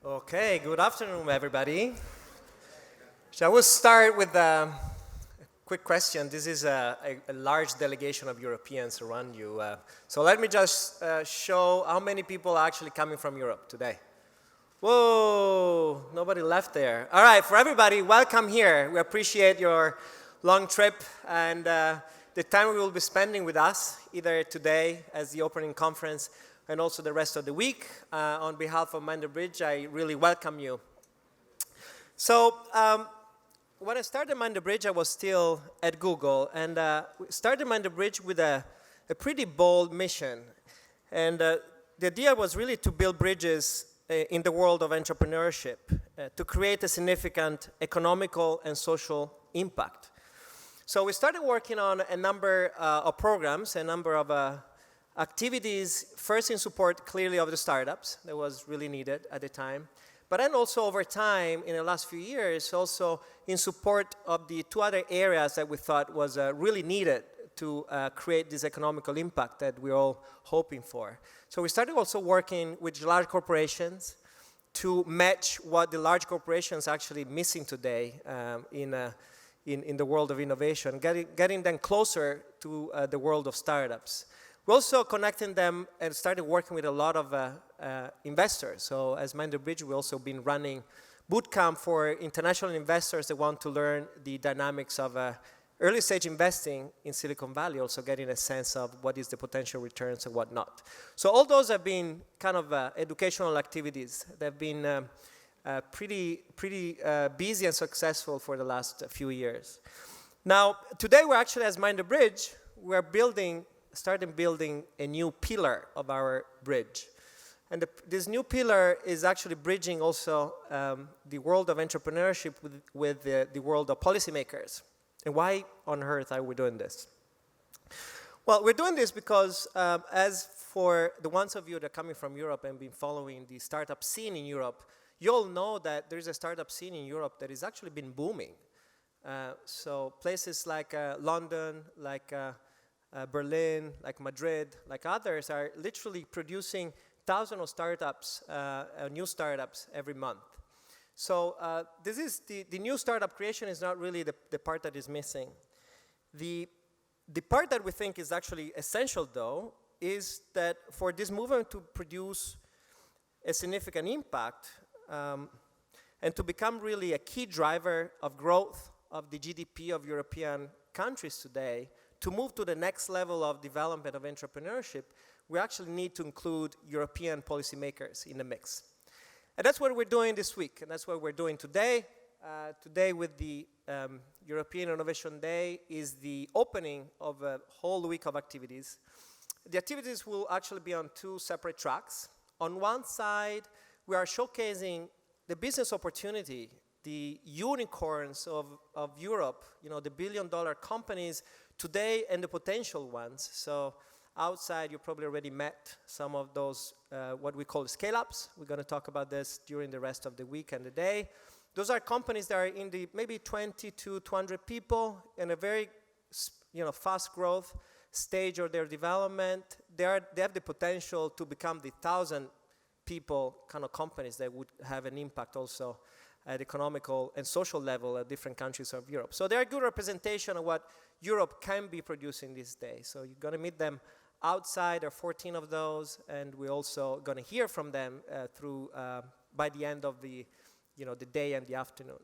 Okay, good afternoon, everybody. Shall we start with a quick question? This is a large delegation of Europeans around you. So let me just show how many people are actually coming from Europe today. Whoa, nobody left there. All right, for everybody, welcome here. We appreciate your long trip and the time we will be spending with us, either today as the opening conference and also the rest of the week. On behalf of Mind the Bridge, I really welcome you. So when I started Mind the Bridge, I was still at Google, and we started Mind the Bridge with a pretty bold mission. And the idea was really to build bridges in the world of entrepreneurship, to create a significant economical and social impact. So we started working on a number of programs, a number of activities, first in support clearly of the startups that was really needed at the time, but then also over time in the last few years also in support of the two other areas that we thought was really needed to create this economical impact that we're all hoping for. So we started also working with large corporations to match what the large corporations are actually missing today in the world of innovation, getting them closer to the world of startups. We're also connecting them and started working with a lot of investors. So as Mind the Bridge, we've also been running bootcamp for international investors that want to learn the dynamics of early stage investing in Silicon Valley, also getting a sense of what is the potential returns and whatnot. So all those have been kind of educational activities that have been pretty busy and successful for the last few years. Now, today we're actually, as Mind the Bridge, we're started building a new pillar of our bridge. And this new pillar is actually bridging also the world of entrepreneurship with the world of policymakers. And why on earth are we doing this? Well, we're doing this because as for the ones of you that are coming from Europe and been following the startup scene in Europe, you all know that there's a startup scene in Europe that has actually been booming. So places like London, like Berlin, like Madrid, like others are literally producing thousands of startups, new startups every month. So this is the new startup creation is not really the part that is missing. The part that we think is actually essential, though, is that for this movement to produce a significant impact and to become really a key driver of growth of the GDP of European countries today, to move to the next level of development of entrepreneurship, we actually need to include European policymakers in the mix. And that's what we're doing this week, and that's what we're doing today. Today with the European Innovation Day is the opening of a whole week of activities. The activities will actually be on two separate tracks. On one side, we are showcasing the business opportunity, the unicorns of Europe, the billion-dollar companies today and the potential ones. So outside, you probably already met some of those, what we call scale-ups. We're going to talk about this during the rest of the week and the day. Those are companies that are in the maybe 20 to 200 people in a very fast growth stage of their development. They have the potential to become the 1,000 people kind of companies that would have an impact also at economical and social level at different countries of Europe. So they're a good representation of what Europe can be producing these days. So you're going to meet them outside. There are 14 of those, and we're also going to hear from them by the end of the day and the afternoon.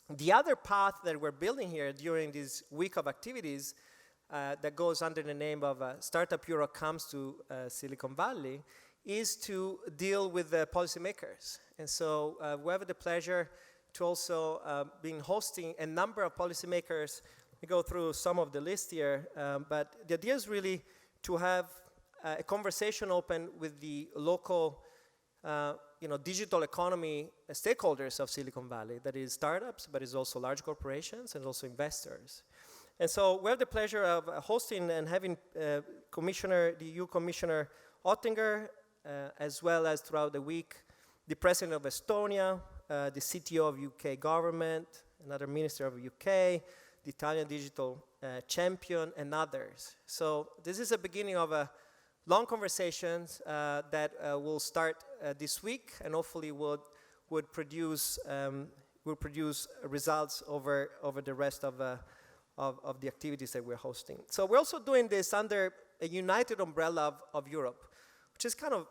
The other path that we're building here during this week of activities that goes under the name of Startup Europe Comes to Silicon Valley is to deal with the policymakers. And so we have the pleasure to also be hosting a number of policymakers. We go through some of the list here, but the idea is really to have a conversation open with the local digital economy stakeholders of Silicon Valley, that is startups, but is also large corporations and also investors. And so we have the pleasure of hosting and having the EU Commissioner Oettinger, as well as throughout the week, the President of Estonia, the CTO of UK government, another Minister of UK, the Italian digital champion, and others. So this is a beginning of a long conversations that will start this week and hopefully would produce results over the rest of the activities that we're hosting. So we're also doing this under a united umbrella of Europe, which is kind of,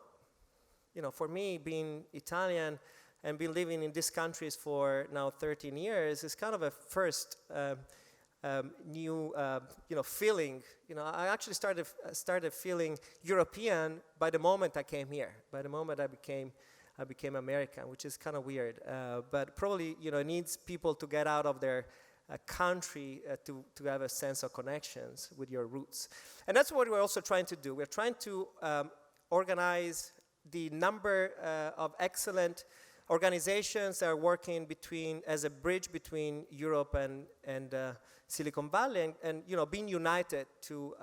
for me, being Italian and been living in these countries for now 13 years, is kind of a first new, feeling. I actually started feeling European by the moment I came here, by the moment I became American, which is kind of weird. But probably, it needs people to get out of their country to have a sense of connections with your roots. And that's what we're also trying to do. We're trying to organize the number of excellent organizations that are working as a bridge between Europe and Silicon Valley, and being united to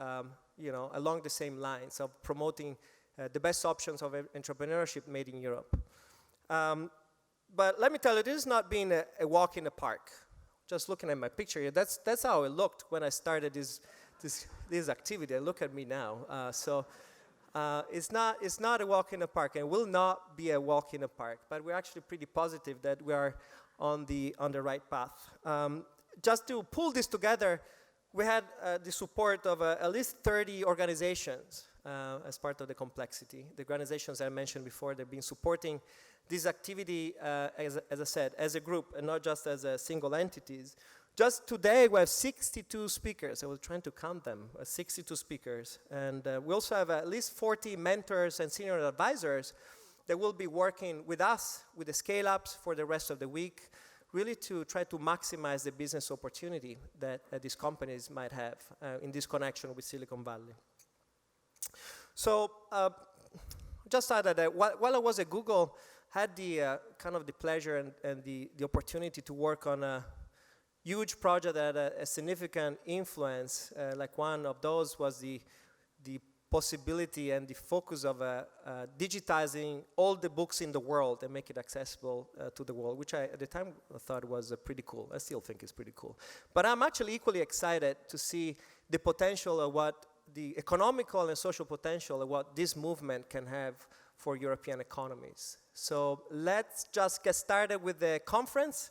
along the same lines of promoting the best options of entrepreneurship made in Europe. But let me tell you, this has not been a walk in the park. Just looking at my picture here, that's how it looked when I started this activity. Look at me now. It's not a walk in the park, and will not be a walk in the park. But we're actually pretty positive that we are on the right path. Just to pull this together, we had the support of at least 30 organizations as part of the complexity. The organizations I mentioned before, they've been supporting this activity, as I said, as a group and not just as single entities. Just today, we have 62 speakers. I was trying to count them, 62 speakers. And we also have at least 40 mentors and senior advisors that will be working with us, with the scale-ups for the rest of the week, really to try to maximize the business opportunity that these companies might have in this connection with Silicon Valley. So just added that while I was at Google, I had the kind of the pleasure and the opportunity to work on a huge project that had a significant influence. Like one of those was the possibility and the focus of digitizing all the books in the world and make it accessible to the world, which I, at the time, thought was pretty cool. I still think it's pretty cool. But I'm actually equally excited to see the potential of what the economical and social potential of what this movement can have for European economies. So let's just get started with the conference.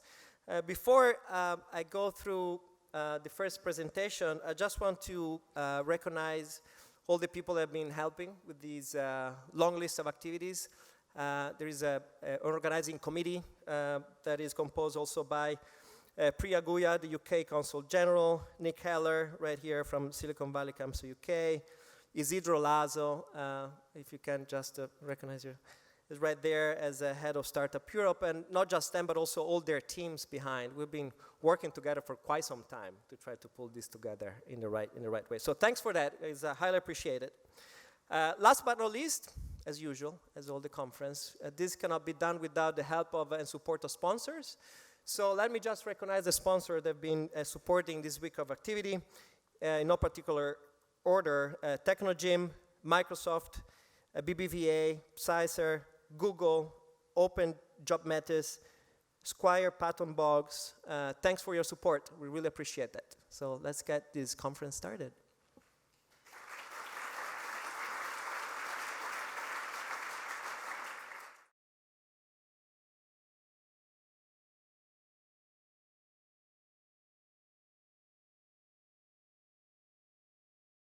Before I go through the first presentation, I just want to recognize all the people that have been helping with these long list of activities. There is an organizing committee that is composed also by Priya Guya, the UK Consul General, Nick Heller, right here from Silicon Valley Campus UK, Isidro Lazo, if you can just recognize you, is right there as a head of Startup Europe, and not just them, but also all their teams behind. We've been working together for quite some time to try to pull this together in the right way. So thanks for that. It's highly appreciated. Last but not least, as usual, as all the conference, this cannot be done without the help of and support of sponsors. So let me just recognize the sponsors that have been supporting this week of activity in no particular order: Technogym, Microsoft, BBVA, Pfizer, Google, Open Job Metis, Squire, Patton Boggs. Thanks for your support. We really appreciate that. So let's get this conference started.